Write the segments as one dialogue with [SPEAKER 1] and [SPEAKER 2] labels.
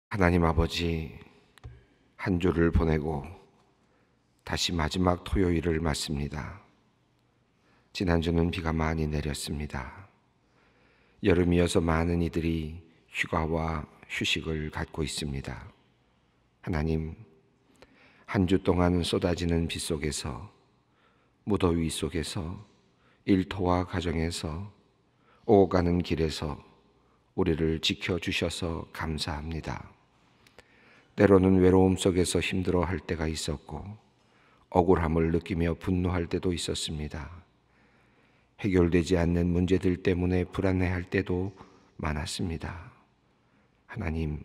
[SPEAKER 1] 하나님 아버지, 한 주를 보내고 다시 마지막 토요일을 맞습니다. 지난주는 비가 많이 내렸습니다. 여름이어서 많은 이들이 휴가와 휴식을 갖고 있습니다. 하나님, 한 주 동안 쏟아지는 비 속에서, 무더위 속에서, 일터와 가정에서, 오고 가는 길에서 우리를 지켜주셔서 감사합니다. 때로는 외로움 속에서 힘들어할 때가 있었고 억울함을 느끼며 분노할 때도 있었습니다. 해결되지 않는 문제들 때문에 불안해할 때도 많았습니다. 하나님,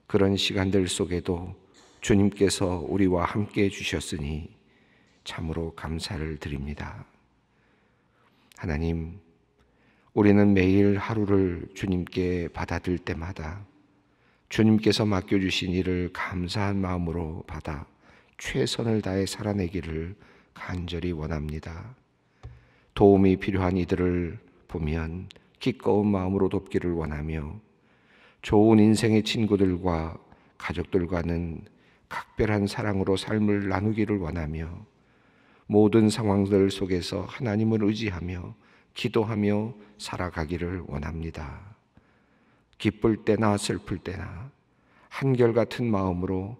[SPEAKER 1] 그런 시간들 속에도 주님께서 우리와 함께 해주셨으니 참으로 감사를 드립니다. 하나님, 우리는 매일 하루를 주님께 받아들 때마다 주님께서 맡겨주신 일을 감사한 마음으로 받아 최선을 다해 살아내기를 간절히 원합니다. 도움이 필요한 이들을 보면 기꺼운 마음으로 돕기를 원하며 좋은 인생의 친구들과 가족들과는 각별한 사랑으로 삶을 나누기를 원하며 모든 상황들 속에서 하나님을 의지하며 기도하며 살아가기를 원합니다. 기쁠 때나 슬플 때나 한결같은 마음으로,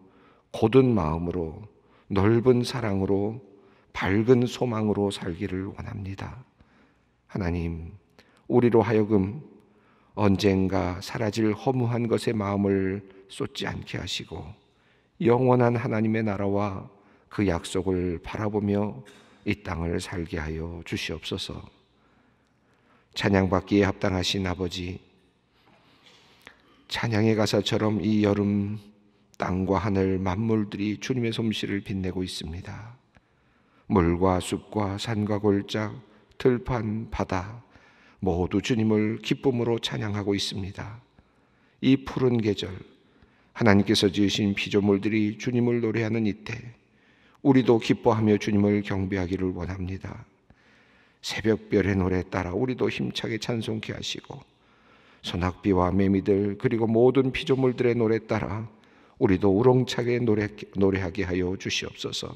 [SPEAKER 1] 곧은 마음으로, 넓은 사랑으로, 밝은 소망으로 살기를 원합니다. 하나님, 우리로 하여금 언젠가 사라질 허무한 것에 마음을 쏟지 않게 하시고 영원한 하나님의 나라와 그 약속을 바라보며 이 땅을 살게 하여 주시옵소서. 찬양받기에 합당하신 아버지, 찬양의 가사처럼 이 여름 땅과 하늘 만물들이 주님의 솜씨를 빛내고 있습니다. 물과 숲과 산과 골짝, 들판, 바다 모두 주님을 기쁨으로 찬양하고 있습니다. 이 푸른 계절, 하나님께서 지으신 피조물들이 주님을 노래하는 이때 우리도 기뻐하며 주님을 경배하기를 원합니다. 새벽별의 노래 따라 우리도 힘차게 찬송케 하시고 소낙비와 매미들 그리고 모든 피조물들의 노래 따라 우리도 우렁차게 노래하게 하여 주시옵소서.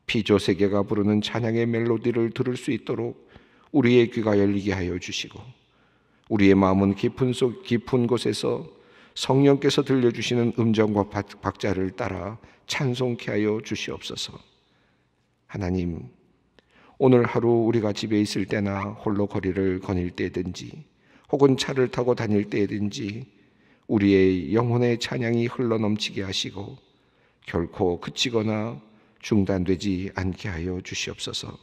[SPEAKER 1] 피조세계가 부르는 찬양의 멜로디를 들을 수 있도록 우리의 귀가 열리게 하여 주시고 우리의 마음은 깊은 곳에서 성령께서 들려주시는 음정과 박자를 따라 찬송케 하여 주시옵소서. 하나님, 오늘 하루 우리가 집에 있을 때나 홀로 거리를 거닐 때든지 혹은 차를 타고 다닐 때든지 우리의 영혼의 찬양이 흘러넘치게 하시고 결코 그치거나 중단되지 않게 하여 주시옵소서.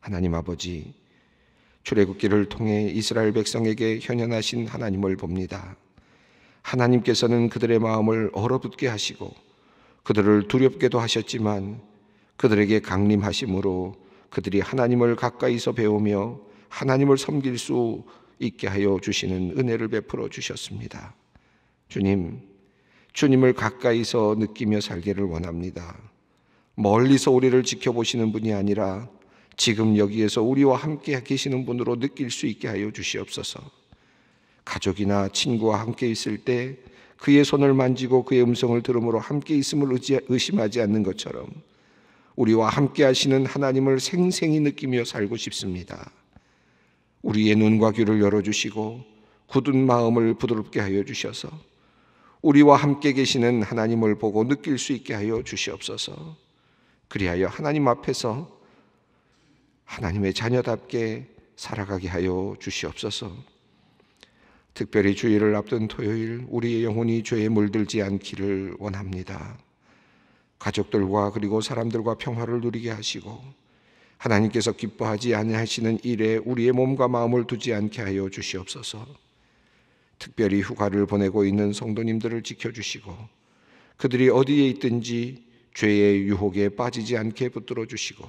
[SPEAKER 1] 하나님 아버지, 출애굽기를 통해 이스라엘 백성에게 현현하신 하나님을 봅니다. 하나님께서는 그들의 마음을 얼어붙게 하시고 그들을 두렵게도 하셨지만 그들에게 강림하심으로 그들이 하나님을 가까이서 배우며 하나님을 섬길 수 있게 하여 주시는 은혜를 베풀어 주셨습니다. 주님을 가까이서 느끼며 살기를 원합니다. 멀리서 우리를 지켜보시는 분이 아니라 지금 여기에서 우리와 함께 계시는 분으로 느낄 수 있게 하여 주시옵소서. 가족이나 친구와 함께 있을 때 그의 손을 만지고 그의 음성을 들음으로 함께 있음을 의심하지 않는 것처럼 우리와 함께 하시는 하나님을 생생히 느끼며 살고 싶습니다. 우리의 눈과 귀를 열어주시고 굳은 마음을 부드럽게 하여 주셔서 우리와 함께 계시는 하나님을 보고 느낄 수 있게 하여 주시옵소서. 그리하여 하나님 앞에서 하나님의 자녀답게 살아가게 하여 주시옵소서. 특별히 주일을 앞둔 토요일 우리의 영혼이 죄에 물들지 않기를 원합니다. 가족들과 그리고 사람들과 평화를 누리게 하시고 하나님께서 기뻐하지 아니하시는 일에 우리의 몸과 마음을 두지 않게 하여 주시옵소서. 특별히 휴가를 보내고 있는 성도님들을 지켜주시고 그들이 어디에 있든지 죄의 유혹에 빠지지 않게 붙들어 주시고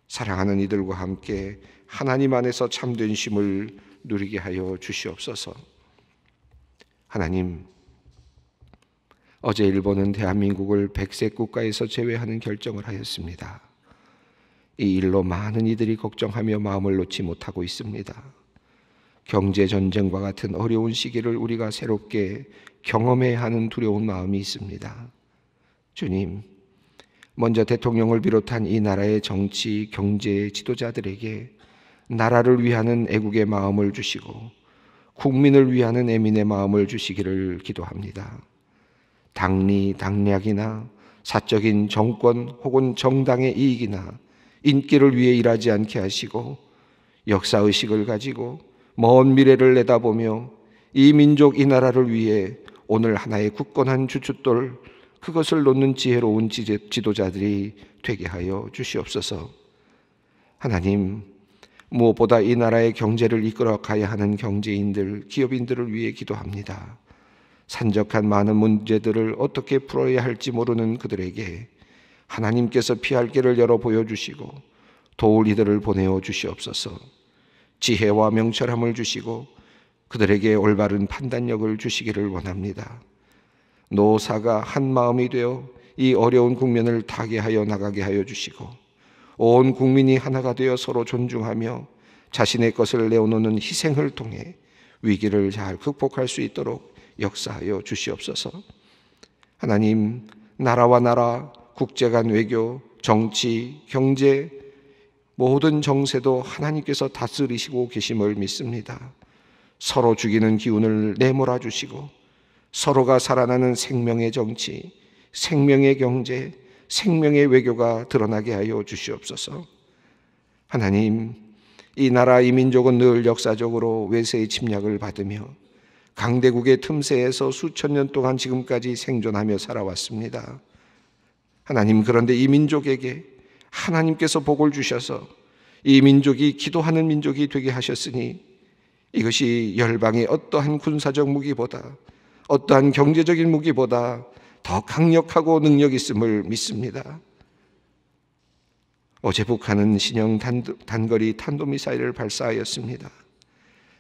[SPEAKER 1] 사랑하는 이들과 함께 하나님 안에서 참된 쉼을 누리게 하여 주시옵소서. 하나님, 어제 일본은 대한민국을 백색 국가에서 제외하는 결정을 하였습니다. 이 일로 많은 이들이 걱정하며 마음을 놓지 못하고 있습니다. 경제 전쟁과 같은 어려운 시기를 우리가 새롭게 경험해야 하는 두려운 마음이 있습니다. 주님, 먼저 대통령을 비롯한 이 나라의 정치, 경제 지도자들에게 나라를 위하는 애국의 마음을 주시고 국민을 위하는 애민의 마음을 주시기를 기도합니다. 당리, 당략이나 사적인 정권 혹은 정당의 이익이나 인기를 위해 일하지 않게 하시고 역사의식을 가지고 먼 미래를 내다보며 이 민족, 이 나라를 위해 오늘 하나의 굳건한 주춧돌, 그것을 놓는 지혜로운 지도자들이 되게 하여 주시옵소서. 하나님, 무엇보다 이 나라의 경제를 이끌어가야 하는 경제인들, 기업인들을 위해 기도합니다. 산적한 많은 문제들을 어떻게 풀어야 할지 모르는 그들에게 하나님께서 피할 길을 열어 보여주시고 도울 이들을 보내어 주시옵소서. 지혜와 명철함을 주시고 그들에게 올바른 판단력을 주시기를 원합니다. 노사가 한 마음이 되어 이 어려운 국면을 타개하여 나가게 하여 주시고 온 국민이 하나가 되어 서로 존중하며 자신의 것을 내어놓는 희생을 통해 위기를 잘 극복할 수 있도록 역사하여 주시옵소서. 하나님, 나라와 나라, 국제 간 외교, 정치, 경제, 모든 정세도 하나님께서 다스리시고 계심을 믿습니다. 서로 죽이는 기운을 내몰아 주시고 서로가 살아나는 생명의 정치, 생명의 경제, 생명의 외교가 드러나게 하여 주시옵소서. 하나님, 이 나라, 이 민족은 늘 역사적으로 외세의 침략을 받으며 강대국의 틈새에서 수천 년 동안 지금까지 생존하며 살아왔습니다. 하나님, 그런데 이 민족에게 하나님께서 복을 주셔서 이 민족이 기도하는 민족이 되게 하셨으니 이것이 열방의 어떠한 군사적 무기보다, 어떠한 경제적인 무기보다 더 강력하고 능력 있음을 믿습니다. 어제 북한은 신형 단거리 탄도미사일을 발사하였습니다.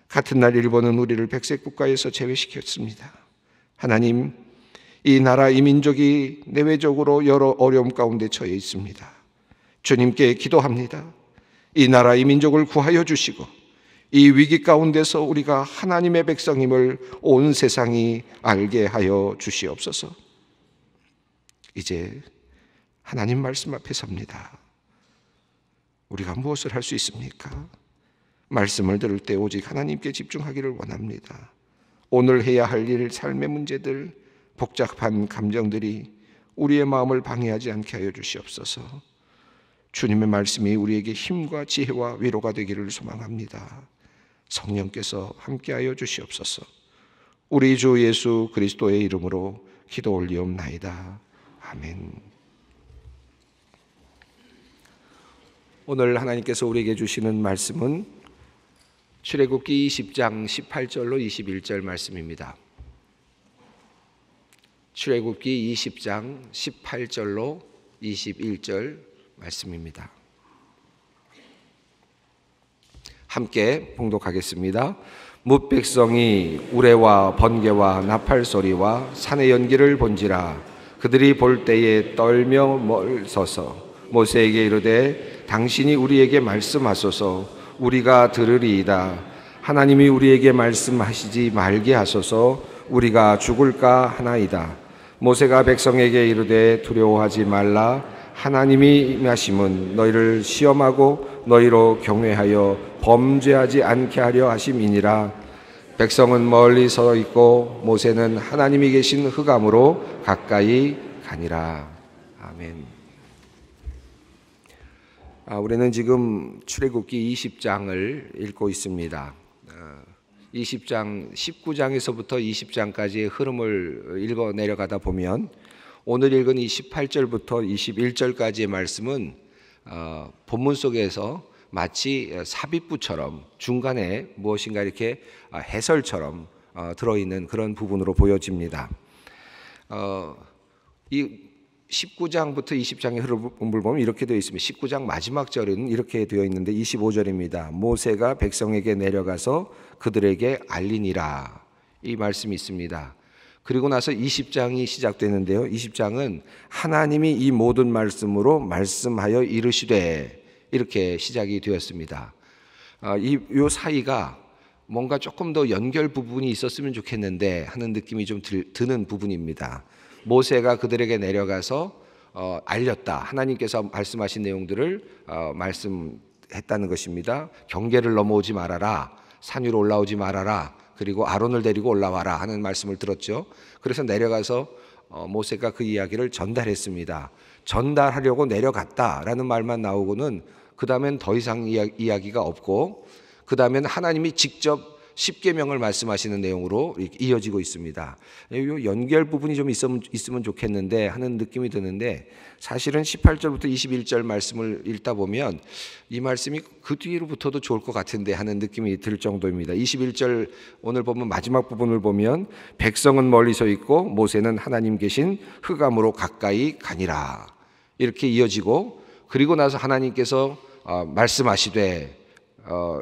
[SPEAKER 1] 같은 날 일본은 우리를 백색 국가에서 제외시켰습니다. 하나님, 이 나라, 이 민족이 내외적으로 여러 어려움 가운데 처해 있습니다. 주님께 기도합니다. 이 나라, 이 민족을 구하여 주시고 이 위기 가운데서 우리가 하나님의 백성임을 온 세상이 알게 하여 주시옵소서. 이제 하나님 말씀 앞에 섭니다. 우리가 무엇을 할 수 있습니까? 말씀을 들을 때 오직 하나님께 집중하기를 원합니다. 오늘 해야 할 일, 삶의 문제들, 복잡한 감정들이 우리의 마음을 방해하지 않게 하여 주시옵소서. 주님의 말씀이 우리에게 힘과 지혜와 위로가 되기를 소망합니다. 성령께서 함께하여 주시옵소서. 우리 주 예수 그리스도의 이름으로 기도 올리옵나이다. 아멘. 오늘 하나님께서 우리에게 주시는 말씀은 출애굽기 20장 18절로 21절 말씀입니다. 출애굽기 20장 18절로 21절 말씀입니다. 함께 봉독하겠습니다. 뭇 백성이 우레와 번개와 나팔 소리와 산의 연기를 본지라 그들이 볼 때에 떨며 멀서서 모세에게 이르되 당신이 우리에게 말씀하소서 우리가 들으리이다. 하나님이 우리에게 말씀하시지 말게 하소서 우리가 죽을까 하나이다. 모세가 백성에게 이르되 두려워하지 말라. 하나님이 임하심은 너희를 시험하고 너희로 경외하여 범죄하지 않게 하려 하심이니라. 백성은 멀리 서 있고 모세는 하나님이 계신 흑암으로 가까이 가니라. 아멘. 우리는 지금 출애굽기 20장을 읽고 있습니다. 20장 19장에서부터 20장까지의 흐름을 읽어 내려가다 보면 오늘 읽은 28절부터 21절까지의 말씀은 본문 속에서 마치 삽입부처럼 중간에 무엇인가 이렇게 해설처럼 들어있는 그런 부분으로 보여집니다. 이 19장부터 20장의 흐름을 보면 이렇게 되어 있습니다. 19장 마지막 절은 이렇게 되어 있는데 25절입니다. 모세가 백성에게 내려가서 그들에게 알리니라, 이 말씀이 있습니다. 그리고 나서 20장이 시작되는데요. 20장은 하나님이 이 모든 말씀으로 말씀하여 이르시되 이렇게 시작이 되었습니다. 이 사이가 뭔가 조금 더 연결 부분이 있었으면 좋겠는데 하는 느낌이 좀 드는 부분입니다. 모세가 그들에게 내려가서 알렸다. 하나님께서 말씀하신 내용들을 말씀했다는 것입니다. 경계를 넘어오지 말아라. 산 위로 올라오지 말아라. 그리고 아론을 데리고 올라와라 하는 말씀을 들었죠. 그래서 내려가서 모세가 그 이야기를 전달했습니다. 전달하려고 내려갔다라는 말만 나오고는 그 다음엔 더 이상 이야기가 없고 그 다음엔 하나님이 직접 십계명을 말씀하시는 내용으로 이어지고 있습니다. 이 연결 부분이 좀 있으면 좋겠는데 하는 느낌이 드는데 사실은 18절부터 21절 말씀을 읽다 보면 이 말씀이 그 뒤로부터도 좋을 것 같은데 하는 느낌이 들 정도입니다. 21절 오늘 보면 마지막 부분을 보면 백성은 멀리 서 있고 모세는 하나님 계신 흑암으로 가까이 가니라 이렇게 이어지고 그리고 나서 하나님께서 말씀하시되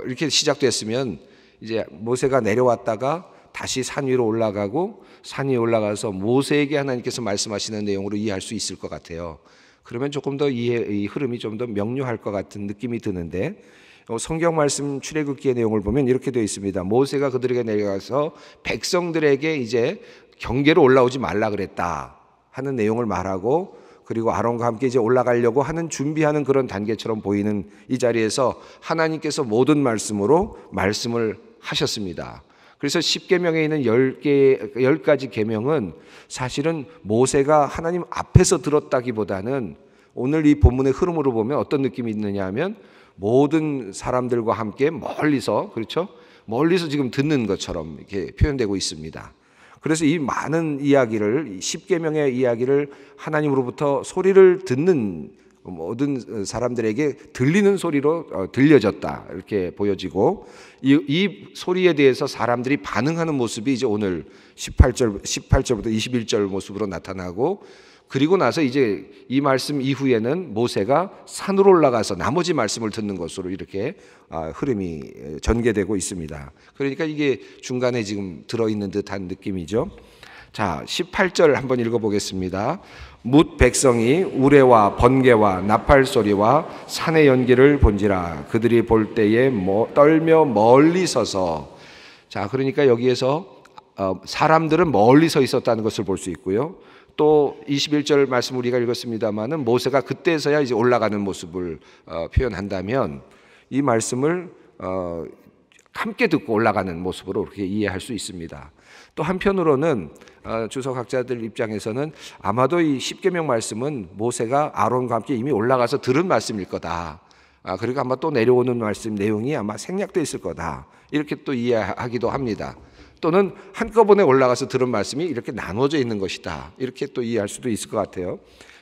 [SPEAKER 1] 이렇게 시작됐으면 이제 모세가 내려왔다가 다시 산 위로 올라가고 산 위에 올라가서 모세에게 하나님께서 말씀하시는 내용으로 이해할 수 있을 것 같아요. 그러면 조금 더 이 흐름이 좀 더 명료할 것 같은 느낌이 드는데 성경 말씀 출애굽기의 내용을 보면 이렇게 되어 있습니다. 모세가 그들에게 내려가서 백성들에게 이제 경계로 올라오지 말라 그랬다 하는 내용을 말하고 그리고 아론과 함께 이제 올라가려고 하는 준비하는 그런 단계처럼 보이는 이 자리에서 하나님께서 모든 말씀으로 말씀을 하셨습니다. 그래서 10계명에 있는 10가지 계명은 사실은 모세가 하나님 앞에서 들었다기보다는 오늘 이 본문의 흐름으로 보면 어떤 느낌이 있느냐 하면 모든 사람들과 함께 멀리서 그렇죠? 멀리서 지금 듣는 것처럼 이렇게 표현되고 있습니다. 그래서 이 많은 이야기를 10계명의 이야기를 하나님으로부터 소리를 듣는 모든 사람들에게 들리는 소리로 들려졌다 이렇게 보여지고 이 소리에 대해서 사람들이 반응하는 모습이 이제 오늘 18절부터 21절 모습으로 나타나고 그리고 나서 이제 이 말씀 이후에는 모세가 산으로 올라가서 나머지 말씀을 듣는 것으로 이렇게 흐름이 전개되고 있습니다. 그러니까 이게 중간에 지금 들어있는 듯한 느낌이죠. 자, 18절 한번 읽어보겠습니다. 뭇 백성이 우레와 번개와 나팔 소리와 산의 연기를 본지라 그들이 볼 때에 떨며 멀리 서서 자 그러니까 여기에서 사람들은 멀리 서 있었다는 것을 볼 수 있고요. 또 21절 말씀 우리가 읽었습니다마는 모세가 그때서야 이제 올라가는 모습을 표현한다면 이 말씀을 함께 듣고 올라가는 모습으로 그렇게 이해할 수 있습니다. 또 한편으로는 주석학자들 입장에서는 아마도 이 십계명 말씀은 모세가 아론과 함께 이미 올라가서 들은 말씀일 거다. 그리고 아마 또 내려오는 말씀 내용이 아마 생략되어 있을 거다. 이렇게 또 이해하기도 합니다. 또는 한꺼번에 올라가서 들은 말씀이 이렇게 나눠져 있는 것이다. 이렇게 또 이해할 수도 있을 것 같아요.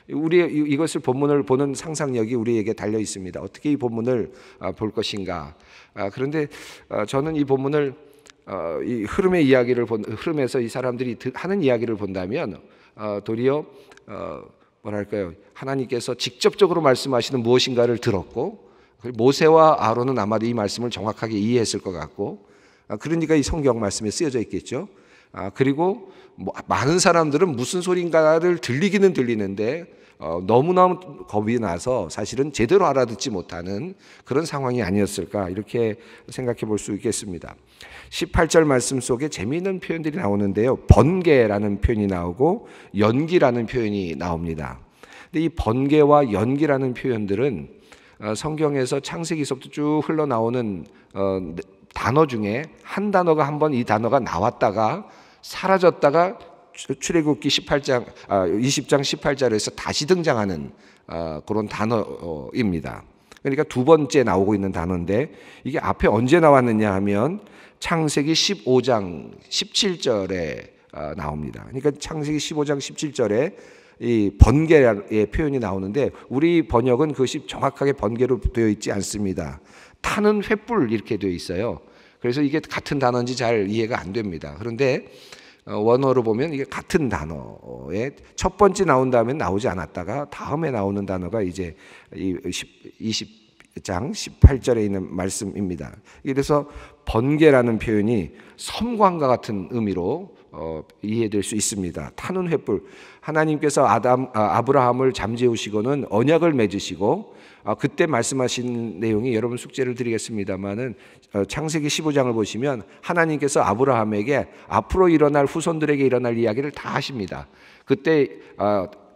[SPEAKER 1] 이것을 본문을 보는 상상력이 우리에게 달려 있습니다. 어떻게 이 본문을 볼 것인가. 그런데 저는 이 본문을 이 흐름의 이야기를 흐름에서 이 사람들이 하는 이야기를 본다면 도리어 뭐랄까요? 하나님께서 직접적으로 말씀하시는 무엇인가를 들었고 모세와 아론은 아마도 이 말씀을 정확하게 이해했을 것 같고 그러니까 이 성경 말씀에 쓰여져 있겠죠. 그리고 많은 사람들은 무슨 소리인가를 들리기는 들리는데 너무나 겁이 나서 사실은 제대로 알아듣지 못하는 그런 상황이 아니었을까 이렇게 생각해 볼 수 있겠습니다. 18절 말씀 속에 재미있는 표현들이 나오는데요. 번개라는 표현이 나오고 연기라는 표현이 나옵니다. 근데 이 번개와 연기라는 표현들은 성경에서 창세기서부터 쭉 흘러나오는 단어 중에 한 단어가 한번 이 단어가 나왔다가 사라졌다가 출애굽기 20장 18절에서 다시 등장하는 그런 단어입니다. 그러니까 두 번째 나오고 있는 단어인데 이게 앞에 언제 나왔느냐 하면 창세기 15장 17절에 나옵니다. 그러니까 창세기 15장 17절에 이 번개의 표현이 나오는데 우리 번역은 그것이 정확하게 번개로 되어 있지 않습니다. 타는 횃불 이렇게 되어 있어요. 그래서 이게 같은 단어인지 잘 이해가 안 됩니다. 그런데 원어로 보면 이게 같은 단어에 첫 번째 나온 다음에 나오지 않았다가 다음에 나오는 단어가 이제 20장 18절에 있는 말씀입니다. 그래서 번개라는 표현이 섬광과 같은 의미로 이해될 수 있습니다. 타는 횃불, 하나님께서 아브라함을 잠재우시고는 언약을 맺으시고 그때 말씀하신 내용이 여러분 숙제를 드리겠습니다만은 창세기 15장을 보시면 하나님께서 아브라함에게 앞으로 일어날 후손들에게 일어날 이야기를 다 하십니다. 그때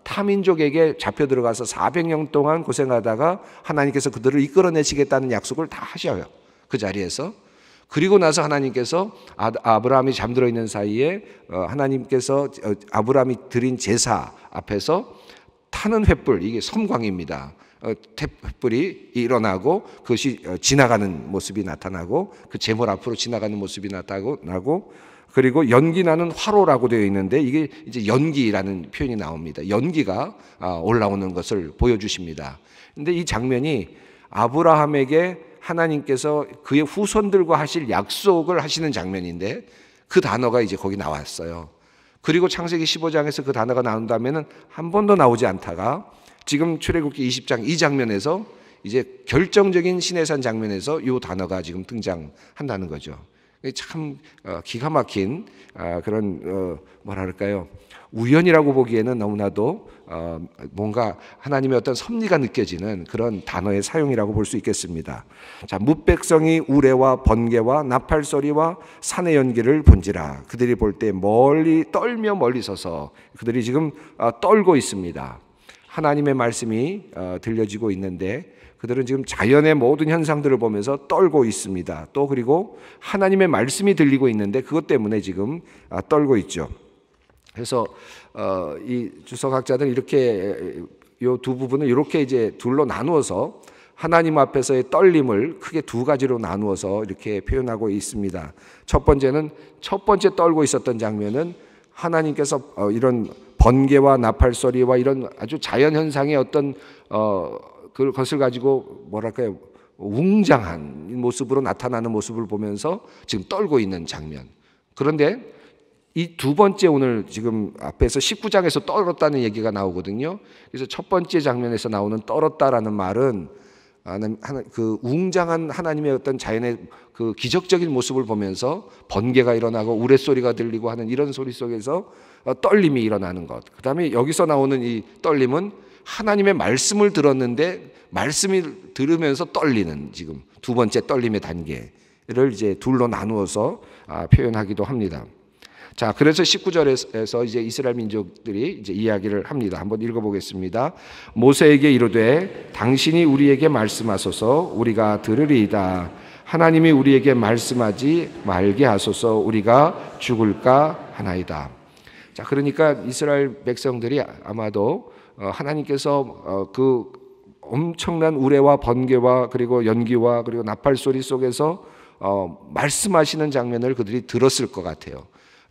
[SPEAKER 1] 타민족에게 잡혀 들어가서 400년 동안 고생하다가 하나님께서 그들을 이끌어내시겠다는 약속을 다 하셔요. 그 자리에서. 그리고 나서 하나님께서 아브라함이 잠들어 있는 사이에 하나님께서 아브라함이 드린 제사 앞에서 타는 횃불, 이게 섬광입니다. 횃불이 일어나고 그것이 지나가는 모습이 나타나고 그 제물 앞으로 지나가는 모습이 나타나고 그리고 연기 나는 화로라고 되어 있는데 이게 이제 연기라는 표현이 나옵니다. 연기가 올라오는 것을 보여주십니다. 근데 이 장면이 아브라함에게 하나님께서 그의 후손들과 하실 약속을 하시는 장면인데 그 단어가 이제 거기 나왔어요. 그리고 창세기 15장에서 그 단어가 나온 다음에는 한 번도 나오지 않다가 지금 출애굽기 20장 이 장면에서 이제 결정적인 시내산 장면에서 이 단어가 지금 등장한다는 거죠. 참 기가 막힌 그런 뭐랄까요, 우연이라고 보기에는 너무나도 뭔가 하나님의 어떤 섭리가 느껴지는 그런 단어의 사용이라고 볼 수 있겠습니다. 자, 뭇백성이 우레와 번개와 나팔 소리와 산의 연기를 본지라. 그들이 볼 때 멀리 떨며 멀리 서서 그들이 지금 떨고 있습니다. 하나님의 말씀이 들려지고 있는데 그들은 지금 자연의 모든 현상들을 보면서 떨고 있습니다. 또 그리고 하나님의 말씀이 들리고 있는데 그것 때문에 지금 떨고 있죠. 그래서 이 주석학자들 이렇게 이 두 부분을 이렇게 이제 둘로 나누어서 하나님 앞에서의 떨림을 크게 두 가지로 나누어서 이렇게 표현하고 있습니다. 첫 번째는 첫 번째 떨고 있었던 장면은 하나님께서 이런 번개와 나팔 소리와 이런 아주 자연 현상의 어떤 그것을 가지고 뭐랄까요, 웅장한 모습으로 나타나는 모습을 보면서 지금 떨고 있는 장면. 그런데 이 두 번째 오늘 지금 앞에서 19장에서 떨었다는 얘기가 나오거든요. 그래서 첫 번째 장면에서 나오는 떨었다라는 말은 그 웅장한 하나님의 어떤 자연의 그 기적적인 모습을 보면서 번개가 일어나고 우레소리가 들리고 하는 이런 소리 속에서 떨림이 일어나는 것. 그 다음에 여기서 나오는 이 떨림은 하나님의 말씀을 들었는데 말씀을 들으면서 떨리는 지금 두 번째 떨림의 단계를 이제 둘로 나누어서 표현하기도 합니다. 자, 그래서 19절에서 이제 이스라엘 민족들이 이제 이야기를 합니다. 한번 읽어보겠습니다. 모세에게 이르되 당신이 우리에게 말씀하소서 우리가 들으리이다. 하나님이 우리에게 말씀하지 말게 하소서 우리가 죽을까 하나이다. 자, 그러니까 이스라엘 백성들이 아마도 하나님께서 그 엄청난 우레와 번개와 그리고 연기와 그리고 나팔 소리 속에서 말씀하시는 장면을 그들이 들었을 것 같아요.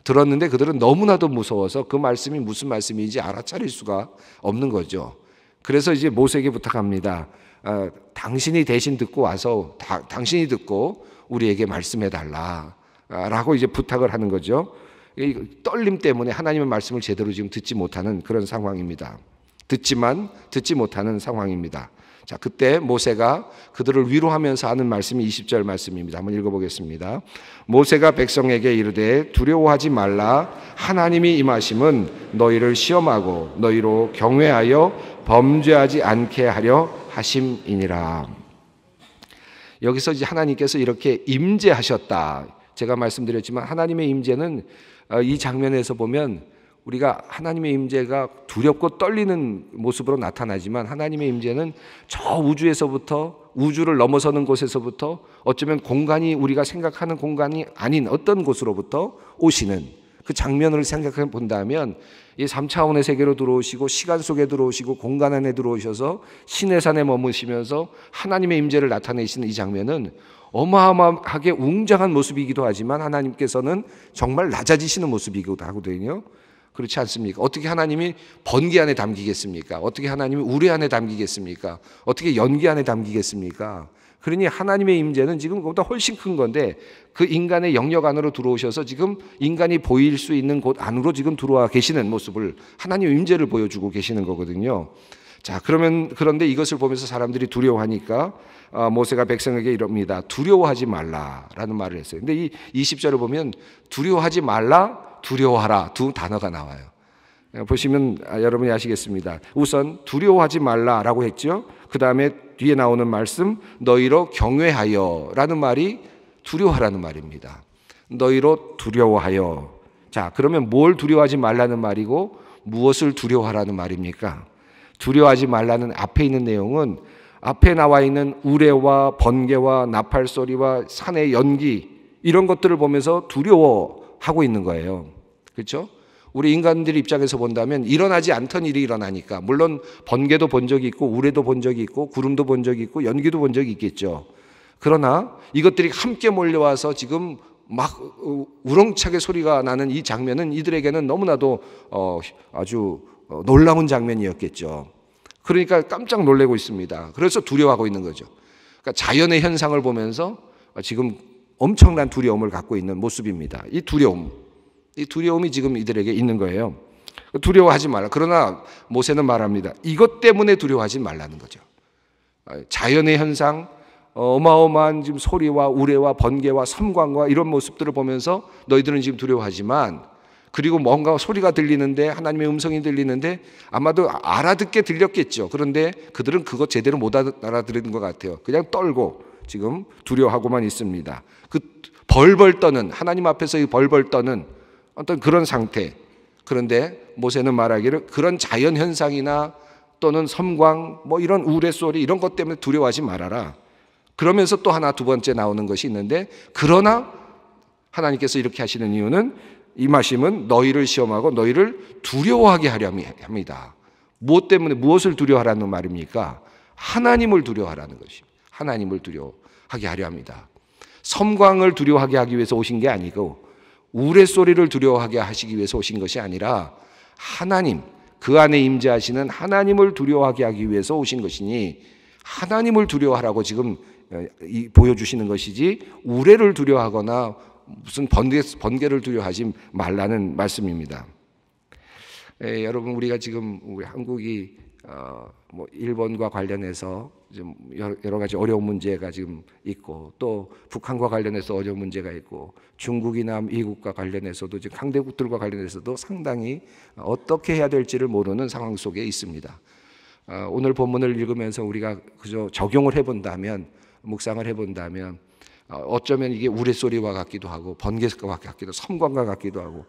[SPEAKER 1] 들었는데 그들은 너무나도 무서워서 그 말씀이 무슨 말씀인지 알아차릴 수가 없는 거죠. 그래서 이제 모세에게 부탁합니다. 당신이 대신 듣고 와서 당신이 듣고 우리에게 말씀해 달라라고 이제 부탁을 하는 거죠. 이 떨림 때문에 하나님의 말씀을 제대로 지금 듣지 못하는 그런 상황입니다. 듣지만 듣지 못하는 상황입니다. 자, 그때 모세가 그들을 위로하면서 하는 말씀이 20절 말씀입니다. 한번 읽어보겠습니다. 모세가 백성에게 이르되 두려워하지 말라. 하나님이 임하심은 너희를 시험하고 너희로 경외하여 범죄하지 않게 하려 하심이니라. 여기서 이제 하나님께서 이렇게 임재하셨다. 제가 말씀드렸지만 하나님의 임재는 이 장면에서 보면 우리가 하나님의 임재가 두렵고 떨리는 모습으로 나타나지만 하나님의 임재는 저 우주에서부터 우주를 넘어서는 곳에서부터 어쩌면 공간이 우리가 생각하는 공간이 아닌 어떤 곳으로부터 오시는 그 장면을 생각해 본다면 이 3차원의 세계로 들어오시고 시간 속에 들어오시고 공간 안에 들어오셔서 신의 산에 머무시면서 하나님의 임재를 나타내시는 이 장면은 어마어마하게 웅장한 모습이기도 하지만 하나님께서는 정말 낮아지시는 모습이기도 하거든요. 그렇지 않습니까? 어떻게 하나님이 번개 안에 담기겠습니까? 어떻게 하나님이 우레 안에 담기겠습니까? 어떻게 연기 안에 담기겠습니까? 그러니 하나님의 임재는 지금 그보다 훨씬 큰 건데 그 인간의 영역 안으로 들어오셔서 지금 인간이 보일 수 있는 곳 안으로 지금 들어와 계시는 모습을 하나님의 임재를 보여주고 계시는 거거든요. 자, 그런데 이것을 보면서 사람들이 두려워하니까 모세가 백성에게 이럽니다. 두려워하지 말라라는 말을 했어요. 근데 이 20절을 보면 두려워하지 말라, 두려워하라 두 단어가 나와요. 보시면 여러분이 아시겠습니다. 우선 두려워하지 말라라고 했죠. 그 다음에 뒤에 나오는 말씀 너희로 경외하여 라는 말이 두려워하라는 말입니다. 너희로 두려워하여. 자, 그러면 뭘 두려워하지 말라는 말이고 무엇을 두려워하라는 말입니까? 두려워하지 말라는 앞에 있는 내용은 앞에 나와 있는 우레와 번개와 나팔 소리와 산의 연기 이런 것들을 보면서 두려워하고 있는 거예요. 그렇죠? 우리 인간들 입장에서 본다면 일어나지 않던 일이 일어나니까 물론 번개도 본 적이 있고 우레도 본 적이 있고 구름도 본 적이 있고 연기도 본 적이 있겠죠. 그러나 이것들이 함께 몰려와서 지금 막 우렁차게 소리가 나는 이 장면은 이들에게는 너무나도 아주 놀라운 장면이었겠죠. 그러니까 깜짝 놀라고 있습니다. 그래서 두려워하고 있는 거죠. 그러니까 자연의 현상을 보면서 지금 엄청난 두려움을 갖고 있는 모습입니다. 이 두려움이 지금 이들에게 있는 거예요. 두려워하지 말라. 그러나 모세는 말합니다. 이것 때문에 두려워하지 말라는 거죠. 자연의 현상, 어마어마한 지금 소리와 우레와 번개와 섬광과 이런 모습들을 보면서 너희들은 지금 두려워하지만 그리고 뭔가 소리가 들리는데 하나님의 음성이 들리는데 아마도 알아듣게 들렸겠죠. 그런데 그들은 그거 제대로 못 알아들은 것 같아요. 그냥 떨고 지금 두려워하고만 있습니다. 그 벌벌 떠는 하나님 앞에서 벌벌 떠는 어떤 그런 상태. 그런데 모세는 말하기를 그런 자연 현상이나 또는 섬광 뭐 이런 우레소리 이런 것 때문에 두려워하지 말아라. 그러면서 또 하나 두 번째 나오는 것이 있는데 그러나 하나님께서 이렇게 하시는 이유는 임하심은 너희를 시험하고 너희를 두려워하게 하려 합니다. 무엇 때문에 무엇을 두려워하라는 말입니까? 하나님을 두려워하라는 것입니다. 하나님을 두려워하게 하려 합니다. 섬광을 두려워하게 하기 위해서 오신 게 아니고 우레소리를 두려워하게 하시기 위해서 오신 것이 아니라 하나님, 그 안에 임재하시는 하나님을 두려워하게 하기 위해서 오신 것이니 하나님을 두려워하라고 지금 보여주시는 것이지 우레를 두려워하거나 무슨 번개를 두려워하지 말라는 말씀입니다. 여러분 우리가 지금 우리 한국이 뭐 일본과 관련해서 좀 여러 가지 어려운 문제가 지금 있고 또 북한과 관련해서 어려운 문제가 있고 중국이나 미국과 관련해서도 지금 강대국들과 관련해서도 상당히 어떻게 해야 될지를 모르는 상황 속에 있습니다. 오늘 본문을 읽으면서 우리가 그저 적용을 해본다면 묵상을 해본다면 어쩌면 이게 우레소리와 같기도 하고 번개와 같기도 하고 섬광과 같기도 하고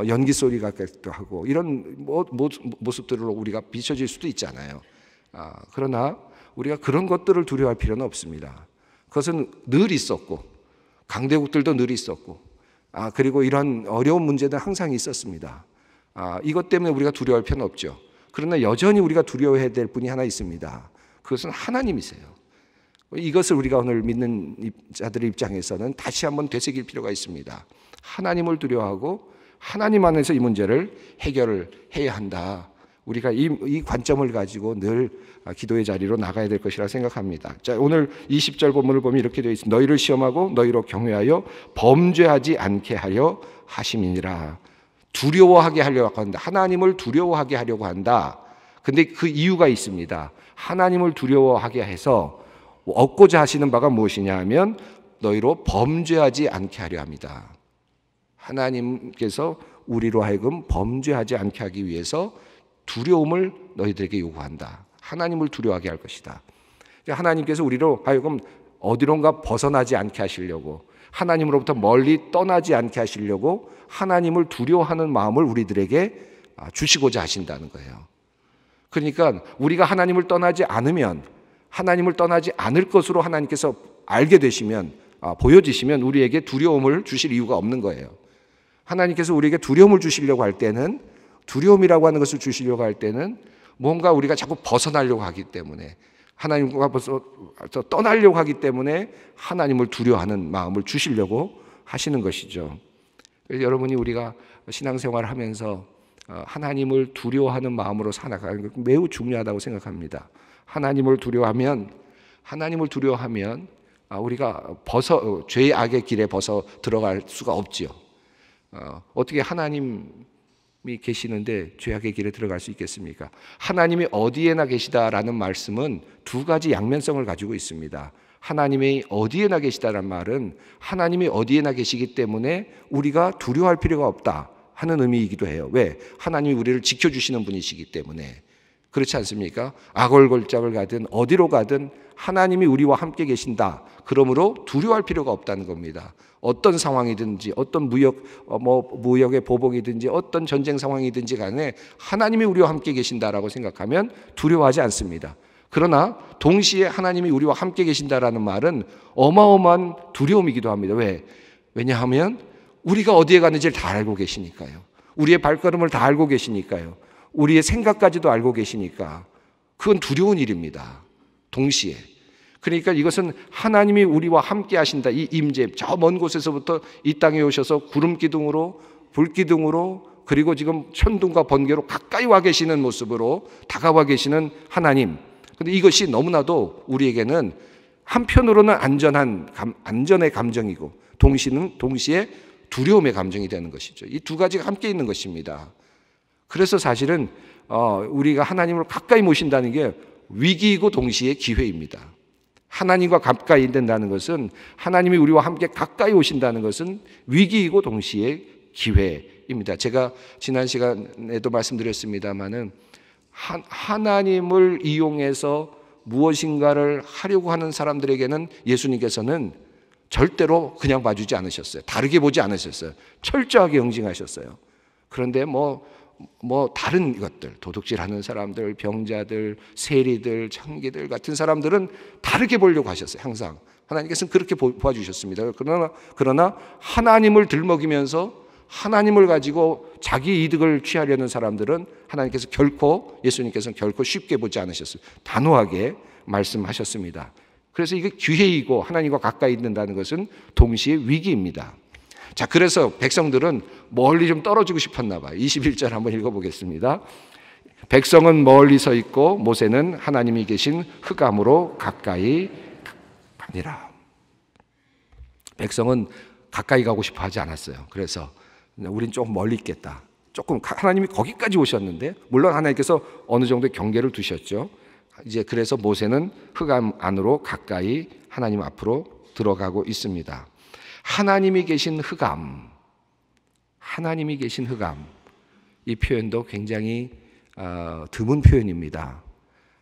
[SPEAKER 1] 연기 소리 같기도 하고 이런 모습들로 우리가 비춰질 수도 있잖아요. 그러나 우리가 그런 것들을 두려워할 필요는 없습니다. 그것은 늘 있었고 강대국들도 늘 있었고 그리고 이런 어려운 문제는 항상 있었습니다. 이것 때문에 우리가 두려워할 필요는 없죠. 그러나 여전히 우리가 두려워해야 될 분이 하나 있습니다. 그것은 하나님이세요. 이것을 우리가 오늘 믿는 자들의 입장에서는 다시 한번 되새길 필요가 있습니다. 하나님을 두려워하고 하나님 안에서 이 문제를 해결을 해야 한다. 우리가 이 관점을 가지고 늘 기도의 자리로 나가야 될 것이라 생각합니다. 자, 오늘 20절 본문을 보면 이렇게 되어 있습니다. 너희를 시험하고 너희로 경외하여 범죄하지 않게 하려 하심이니라. 두려워하게 하려고 한다. 하나님을 두려워하게 하려고 한다. 근데 그 이유가 있습니다. 하나님을 두려워하게 해서 얻고자 하시는 바가 무엇이냐 하면 너희로 범죄하지 않게 하려 합니다. 하나님께서 우리로 하여금 범죄하지 않게 하기 위해서 두려움을 너희들에게 요구한다. 하나님을 두려워하게 할 것이다. 하나님께서 우리로 하여금 어디론가 벗어나지 않게 하시려고 하나님으로부터 멀리 떠나지 않게 하시려고 하나님을 두려워하는 마음을 우리들에게 주시고자 하신다는 거예요. 그러니까 우리가 하나님을 떠나지 않으면 하나님을 떠나지 않을 것으로 하나님께서 알게 되시면 보여지시면 우리에게 두려움을 주실 이유가 없는 거예요. 하나님께서 우리에게 두려움을 주시려고 할 때는 두려움이라고 하는 것을 주시려고 할 때는 뭔가 우리가 자꾸 벗어나려고 하기 때문에 하나님과 벌써 떠나려고 하기 때문에 하나님을 두려워하는 마음을 주시려고 하시는 것이죠. 그래서 여러분이 우리가 신앙생활을 하면서 하나님을 두려워하는 마음으로 살아가는 것 매우 중요하다고 생각합니다. 하나님을 두려워하면 우리가 죄의 악의 길에 벗어 들어갈 수가 없지요. 어떻게 하나님이 계시는데 죄악의 길에 들어갈 수 있겠습니까? 하나님이 어디에나 계시다라는 말씀은 두 가지 양면성을 가지고 있습니다. 하나님이 어디에나 계시다라는 말은 하나님이 어디에나 계시기 때문에 우리가 두려워할 필요가 없다 하는 의미이기도 해요. 왜? 하나님이 우리를 지켜주시는 분이시기 때문에. 그렇지 않습니까? 악월골짜기를 가든 어디로 가든 하나님이 우리와 함께 계신다. 그러므로 두려워할 필요가 없다는 겁니다. 어떤 상황이든지 어떤 무역의 보복이든지 어떤 전쟁 상황이든지 간에 하나님이 우리와 함께 계신다라고 생각하면 두려워하지 않습니다. 그러나 동시에 하나님이 우리와 함께 계신다라는 말은 어마어마한 두려움이기도 합니다. 왜? 왜냐하면 우리가 어디에 가는지를 다 알고 계시니까요. 우리의 발걸음을 다 알고 계시니까요. 우리의 생각까지도 알고 계시니까 그건 두려운 일입니다. 동시에. 그러니까 이것은 하나님이 우리와 함께 하신다. 이 임재, 저 먼 곳에서부터 이 땅에 오셔서 구름 기둥으로 불 기둥으로 그리고 지금 천둥과 번개로 가까이 와 계시는 모습으로 다가와 계시는 하나님. 그런데 이것이 너무나도 우리에게는 한편으로는 안전의 감정이고 동시에 두려움의 감정이 되는 것이죠. 이 두 가지가 함께 있는 것입니다. 그래서 사실은 우리가 하나님을 가까이 모신다는 게 위기이고 동시에 기회입니다. 하나님과 가까이 된다는 것은 하나님이 우리와 함께 가까이 오신다는 것은 위기이고 동시에 기회입니다. 제가 지난 시간에도 말씀드렸습니다마는 하나님을 이용해서 무엇인가를 하려고 하는 사람들에게는 예수님께서는 절대로 그냥 봐주지 않으셨어요. 다르게 보지 않으셨어요. 철저하게 응징하셨어요. 그런데 다른 것들, 도둑질하는 사람들, 병자들, 세리들, 창기들 같은 사람들은 다르게 보려고 하셨어요. 항상 하나님께서는 그렇게 보아주셨습니다. 그러나 하나님을 들먹이면서 하나님을 가지고 자기 이득을 취하려는 사람들은 예수님께서는 결코 쉽게 보지 않으셨어요. 단호하게 말씀하셨습니다. 그래서 이게 기회이고 하나님과 가까이 있는다는 것은 동시에 위기입니다. 자, 그래서 백성들은 멀리 좀 떨어지고 싶었나 봐요. 21절 한번 읽어보겠습니다. 백성은 멀리 서 있고 모세는 하나님이 계신 흑암으로 가까이 가니라. 백성은 가까이 가고 싶어 하지 않았어요. 그래서 우린 조금 멀리 있겠다. 조금 하나님이 거기까지 오셨는데 물론 하나님께서 어느 정도의 경계를 두셨죠. 이제 그래서 모세는 흑암 안으로 가까이 하나님 앞으로 들어가고 있습니다. 하나님이 계신 흑암, 이 표현도 굉장히 드문 표현입니다.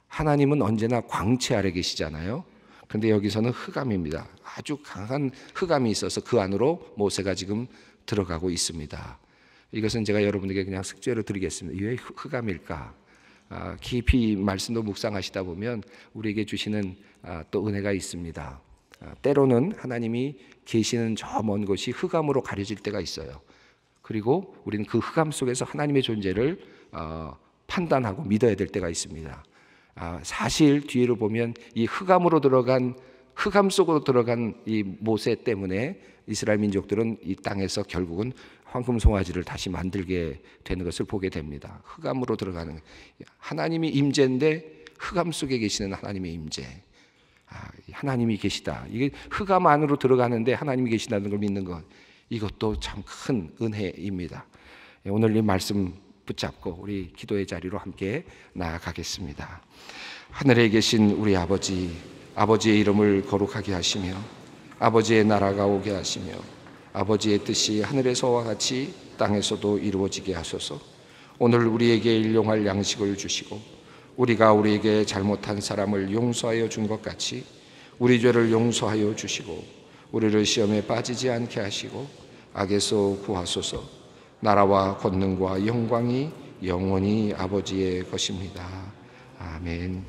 [SPEAKER 1] 하나님은 언제나 광채 아래 계시잖아요. 그런데 여기서는 흑암입니다. 아주 강한 흑암이 있어서 그 안으로 모세가 지금 들어가고 있습니다. 이것은 제가 여러분에게 그냥 숙제로 드리겠습니다. 왜 흑암일까? 깊이 말씀도 묵상하시다 보면 우리에게 주시는 또 은혜가 있습니다. 때로는 하나님이 계시는 저 먼 곳이 흑암으로 가려질 때가 있어요. 그리고 우리는 그 흑암 속에서 하나님의 존재를 판단하고 믿어야 될 때가 있습니다. 사실 뒤를 보면 이 흑암 속으로 들어간 이 모세 때문에 이스라엘 민족들은 이 땅에서 결국은 황금 송아지를 다시 만들게 되는 것을 보게 됩니다. 흑암으로 들어가는 하나님이 임재인데 흑암 속에 계시는 하나님의 임재. 하나님이 계시다. 이게 흑암 안으로 들어가는데 하나님이 계신다는 걸 믿는 것, 이것도 참 큰 은혜입니다. 오늘 이 말씀 붙잡고 우리 기도의 자리로 함께 나아가겠습니다. 하늘에 계신 우리 아버지, 아버지의 이름을 거룩하게 하시며 아버지의 나라가 오게 하시며 아버지의 뜻이 하늘에서와 같이 땅에서도 이루어지게 하소서. 오늘 우리에게 일용할 양식을 주시고 우리가 우리에게 잘못한 사람을 용서하여 준 것 같이 우리 죄를 용서하여 주시고 우리를 시험에 빠지지 않게 하시고 악에서 구하소서. 나라와 권능과 영광이 영원히 아버지의 것입니다. 아멘.